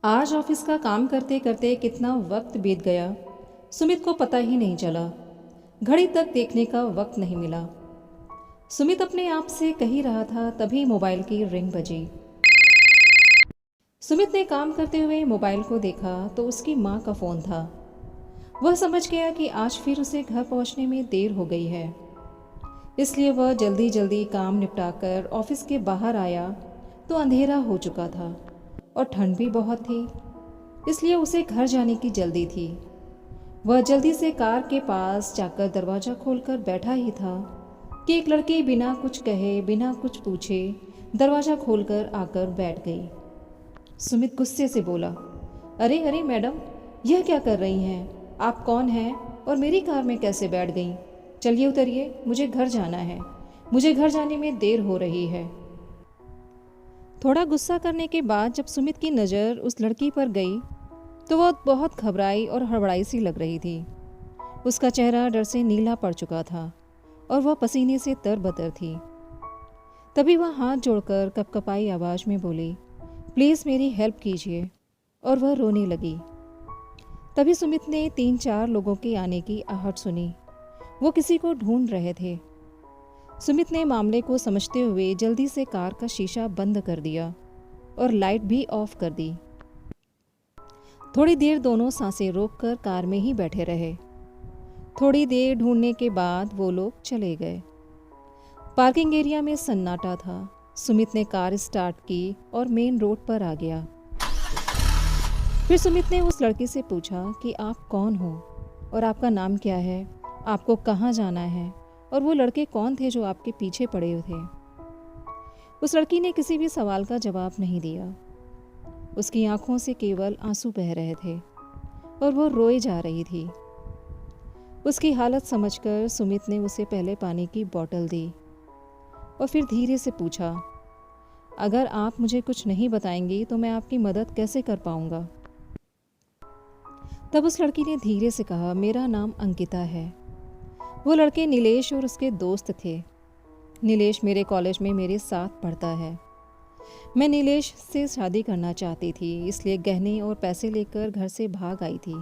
आज ऑफिस का काम करते करते कितना वक्त बीत गया, सुमित को पता ही नहीं चला। घड़ी तक देखने का वक्त नहीं मिला। सुमित अपने आप से कह ही रहा था, तभी मोबाइल की रिंग बजी। सुमित ने काम करते हुए मोबाइल को देखा तो उसकी माँ का फ़ोन था। वह समझ गया कि आज फिर उसे घर पहुँचने में देर हो गई है, इसलिए वह जल्दी जल्दी काम निपटाकर ऑफिस के बाहर आया तो अंधेरा हो चुका था और ठंड भी बहुत थी, इसलिए उसे घर जाने की जल्दी थी। वह जल्दी से कार के पास जाकर दरवाज़ा खोलकर बैठा ही था कि एक लड़की बिना कुछ कहे बिना कुछ पूछे दरवाज़ा खोलकर आकर बैठ गई। सुमित गुस्से से बोला, अरे अरे मैडम, यह क्या कर रही हैं? आप कौन हैं और मेरी कार में कैसे बैठ गई? चलिए उतरिए, मुझे घर जाना है। मुझे घर जाने में देर हो रही है। थोड़ा गुस्सा करने के बाद जब सुमित की नज़र उस लड़की पर गई तो वह बहुत घबराई और हड़बड़ाई सी लग रही थी। उसका चेहरा डर से नीला पड़ चुका था और वह पसीने से तरबतर थी। तभी वह हाथ जोड़कर कपकपाई आवाज़ में बोली, प्लीज़ मेरी हेल्प कीजिए, और वह रोने लगी। तभी सुमित ने 3-4 लोगों के आने की आहट सुनी। वो किसी को ढूंढ रहे थे। सुमित ने मामले को समझते हुए जल्दी से कार का शीशा बंद कर दिया और लाइट भी ऑफ कर दी। थोड़ी देर दोनों सांसें रोककर कार में ही बैठे रहे। थोड़ी देर ढूंढने के बाद वो लोग चले गए। पार्किंग एरिया में सन्नाटा था। सुमित ने कार स्टार्ट की और मेन रोड पर आ गया। फिर सुमित ने उस लड़की से पूछा कि आप कौन हो और आपका नाम क्या है, आपको कहाँ जाना है, और वो लड़के कौन थे जो आपके पीछे पड़े हुए थे। उस लड़की ने किसी भी सवाल का जवाब नहीं दिया। उसकी आंखों से केवल आंसू बह रहे थे और वो रोए जा रही थी। उसकी हालत समझकर सुमित ने उसे पहले पानी की बोतल दी और फिर धीरे से पूछा, अगर आप मुझे कुछ नहीं बताएंगी तो मैं आपकी मदद कैसे कर पाऊंगा। तब उस लड़की ने धीरे से कहा, मेरा नाम अंकिता है। वो लड़के नीलेश और उसके दोस्त थे। नीलेश मेरे कॉलेज में मेरे साथ पढ़ता है। मैं नीलेश से शादी करना चाहती थी, इसलिए गहने और पैसे लेकर घर से भाग आई थी।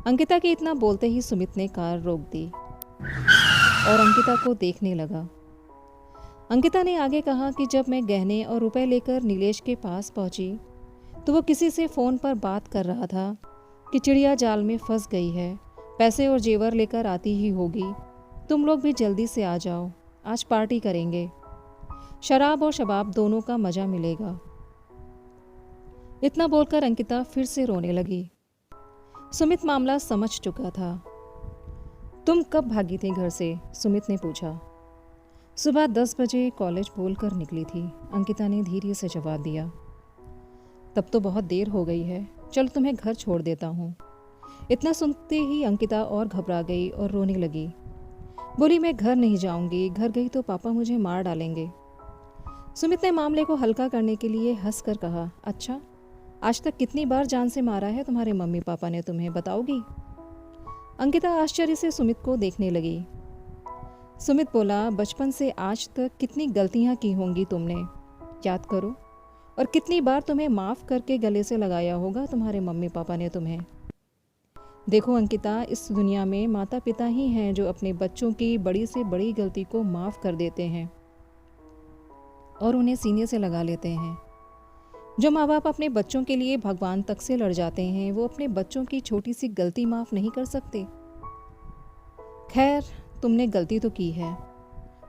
अंकिता के इतना बोलते ही सुमित ने कार रोक दी और अंकिता को देखने लगा। अंकिता ने आगे कहा कि जब मैं गहने और रुपए लेकर नीलेश के पास पहुंची तो वो किसी से फ़ोन पर बात कर रहा था कि चिड़िया जाल में फंस गई है, पैसे और जेवर लेकर आती ही होगी, तुम लोग भी जल्दी से आ जाओ, आज पार्टी करेंगे, शराब और शबाब दोनों का मज़ा मिलेगा। इतना बोलकर अंकिता फिर से रोने लगी। सुमित मामला समझ चुका था। तुम कब भागी थी घर से? सुमित ने पूछा। सुबह 10 बजे कॉलेज बोलकर निकली थी, अंकिता ने धीरे से जवाब दिया। तब तो बहुत देर हो गई है, चलो तुम्हें घर छोड़ देता हूँ। इतना सुनते ही अंकिता और घबरा गई और रोने लगी। बोली, मैं घर नहीं जाऊंगी, घर गई तो पापा मुझे मार डालेंगे। सुमित ने मामले को हल्का करने के लिए हंसकर कहा, अच्छा, आज तक कितनी बार जान से मारा है तुम्हारे मम्मी पापा ने तुम्हें, बताओगी? अंकिता आश्चर्य से सुमित को देखने लगी। सुमित बोला, बचपन से आज तक कितनी गलतियां की होंगी तुमने, याद करो, और कितनी बार तुम्हें माफ़ करके गले से लगाया होगा तुम्हारे मम्मी पापा ने तुम्हें। देखो अंकिता, इस दुनिया में माता पिता ही हैं जो अपने बच्चों की बड़ी से बड़ी गलती को माफ़ कर देते हैं और उन्हें सीने से लगा लेते हैं। जो माँ बाप अपने बच्चों के लिए भगवान तक से लड़ जाते हैं, वो अपने बच्चों की छोटी सी गलती माफ़ नहीं कर सकते। खैर, तुमने गलती तो की है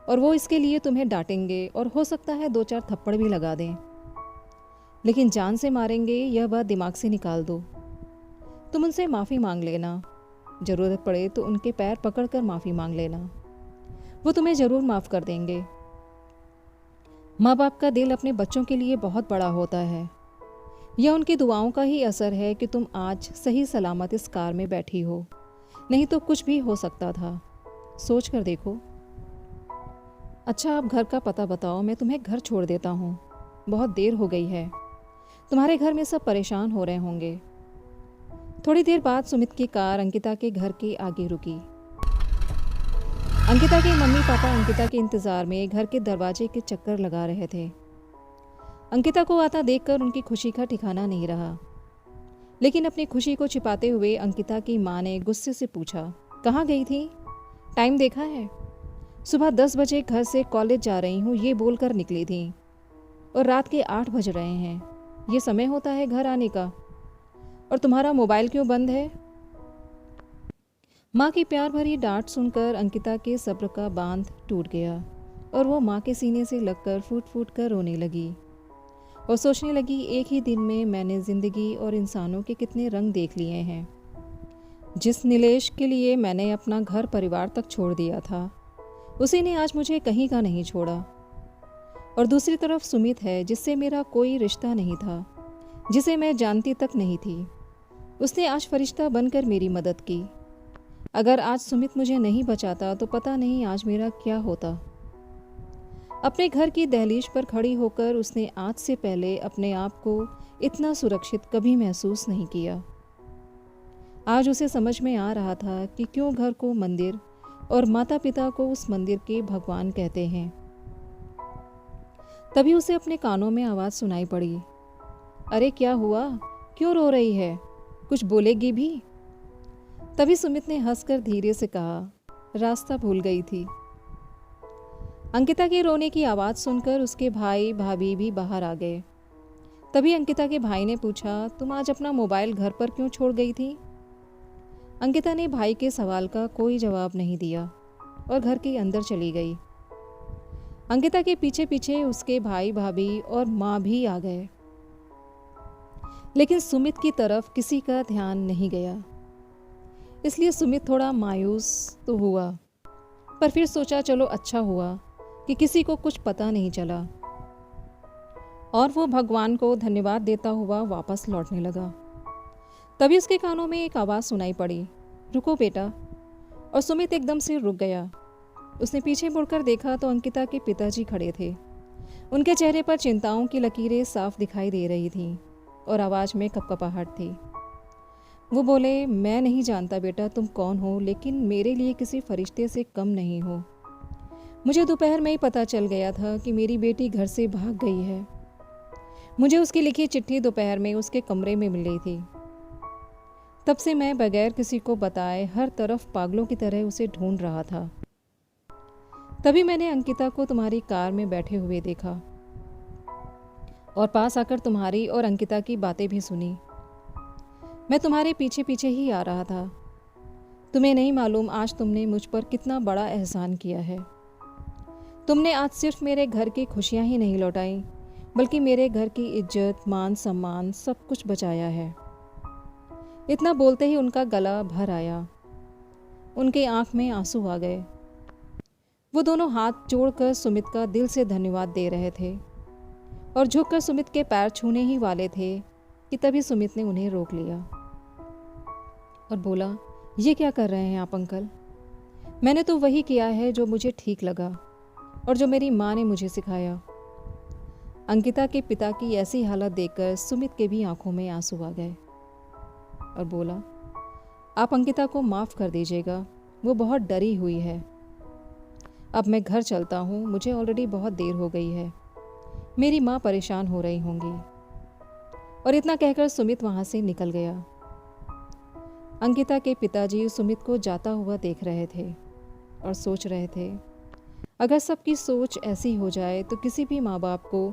और वो इसके लिए तुम्हें डांटेंगे और हो सकता है 2-4 थप्पड़ भी लगा दें, लेकिन जान से मारेंगे यह बात दिमाग से निकाल दो। तुम उनसे माफ़ी मांग लेना, ज़रूरत पड़े तो उनके पैर पकड़कर माफ़ी मांग लेना, वो तुम्हें ज़रूर माफ़ कर देंगे। माँ बाप का दिल अपने बच्चों के लिए बहुत बड़ा होता है। यह उनकी दुआओं का ही असर है कि तुम आज सही सलामत इस कार में बैठी हो, नहीं तो कुछ भी हो सकता था। सोच कर देखो। अच्छा, आप घर का पता बताओ, मैं तुम्हें घर छोड़ देता हूँ, बहुत देर हो गई है, तुम्हारे घर में सब परेशान हो रहे होंगे। थोड़ी देर बाद सुमित की कार अंकिता के घर के आगे रुकी। अंकिता के मम्मी पापा अंकिता के इंतज़ार में घर के दरवाजे के चक्कर लगा रहे थे। अंकिता को आता देखकर उनकी खुशी का ठिकाना नहीं रहा। लेकिन अपनी खुशी को छिपाते हुए अंकिता की माँ ने गुस्से से पूछा, कहाँ गई थी? टाइम देखा है? सुबह 10 बजे घर से कॉलेज जा रही हूँ ये बोलकर निकली थी और रात के 8 बज रहे हैं। ये समय होता है घर आने का? और तुम्हारा मोबाइल क्यों बंद है? माँ की प्यार भरी डांट सुनकर अंकिता के सब्र का बांध टूट गया और वो माँ के सीने से लगकर फूट फूट कर रोने लगी और सोचने लगी, एक ही दिन में मैंने ज़िंदगी और इंसानों के कितने रंग देख लिए हैं। जिस नीलेश के लिए मैंने अपना घर परिवार तक छोड़ दिया था, उसी ने आज मुझे कहीं का नहीं छोड़ा। और दूसरी तरफ सुमित है, जिससे मेरा कोई रिश्ता नहीं था, जिसे मैं जानती तक नहीं थी। उसने आज फरिश्ता बनकर मेरी मदद की। अगर आज सुमित मुझे नहीं बचाता तो पता नहीं आज मेरा क्या होता। अपने घर की दहलीज पर खड़ी होकर उसने आज से पहले अपने आप को इतना सुरक्षित कभी महसूस नहीं किया। आज उसे समझ में आ रहा था कि क्यों घर को मंदिर और माता पिता को उस मंदिर के भगवान कहते हैं। तभी उसे अपने कानों में आवाज़ सुनाई पड़ी, अरे क्या हुआ? क्यों रो रही है? कुछ बोलेगी भी? तभी सुमित ने हंसकर धीरे से कहा, रास्ता भूल गई थी। अंकिता के रोने की आवाज़ सुनकर उसके भाई भाभी भी बाहर आ गए। तभी अंकिता के भाई ने पूछा, तुम आज अपना मोबाइल घर पर क्यों छोड़ गई थी? अंकिता ने भाई के सवाल का कोई जवाब नहीं दिया और घर के अंदर चली गई। अंकिता के पीछे पीछे उसके भाई भाभी और माँ भी आ गए, लेकिन सुमित की तरफ किसी का ध्यान नहीं गया। इसलिए सुमित थोड़ा मायूस तो हुआ, पर फिर सोचा चलो अच्छा हुआ कि किसी को कुछ पता नहीं चला, और वो भगवान को धन्यवाद देता हुआ वापस लौटने लगा। तभी उसके कानों में एक आवाज़ सुनाई पड़ी, रुको बेटा। और सुमित एकदम से रुक गया। उसने पीछे मुड़कर देखा तो अंकिता के पिताजी खड़े थे। उनके चेहरे पर चिंताओं की लकीरें साफ दिखाई दे रही थीं और आवाज़ में कपकपाहट थी। वो बोले, मैं नहीं जानता बेटा तुम कौन हो, लेकिन मेरे लिए किसी फरिश्ते से कम नहीं हो। मुझे दोपहर में ही पता चल गया था कि मेरी बेटी घर से भाग गई है। मुझे उसकी लिखी चिट्ठी दोपहर में उसके कमरे में मिल गई थी। तब से मैं बगैर किसी को बताए हर तरफ पागलों की तरह उसे ढूंढ रहा था। तभी मैंने अंकिता को तुम्हारी कार में बैठे हुए देखा और पास आकर तुम्हारी और अंकिता की बातें भी सुनी। मैं तुम्हारे पीछे पीछे ही आ रहा था। तुम्हें नहीं मालूम आज तुमने मुझ पर कितना बड़ा एहसान किया है। तुमने आज सिर्फ मेरे घर की खुशियां ही नहीं लौटाई, बल्कि मेरे घर की इज्जत, मान सम्मान सब कुछ बचाया है। इतना बोलते ही उनका गला भर आया, उनके आंख में आंसू आ गए। वो दोनों हाथ जोड़कर सुमित का दिल से धन्यवाद दे रहे थे और झुककर सुमित के पैर छूने ही वाले थे कि तभी सुमित ने उन्हें रोक लिया और बोला, ये क्या कर रहे हैं आप अंकल? मैंने तो वही किया है जो मुझे ठीक लगा और जो मेरी माँ ने मुझे सिखाया। अंकिता के पिता की ऐसी हालत देखकर सुमित के भी आंखों में आंसू आ गए और बोला, आप अंकिता को माफ़ कर दीजिएगा, वो बहुत डरी हुई है। अब मैं घर चलता हूँ, मुझे ऑलरेडी बहुत देर हो गई है। मेरी माँ परेशान हो रही होंगी। और इतना कहकर सुमित वहाँ से निकल गया। अंकिता के पिताजी सुमित को जाता हुआ देख रहे थे और सोच रहे थे, अगर सबकी सोच ऐसी हो जाए तो किसी भी माँ बाप को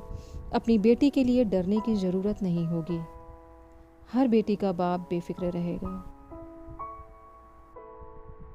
अपनी बेटी के लिए डरने की ज़रूरत नहीं होगी। हर बेटी का बाप बेफिक्र रहेगा।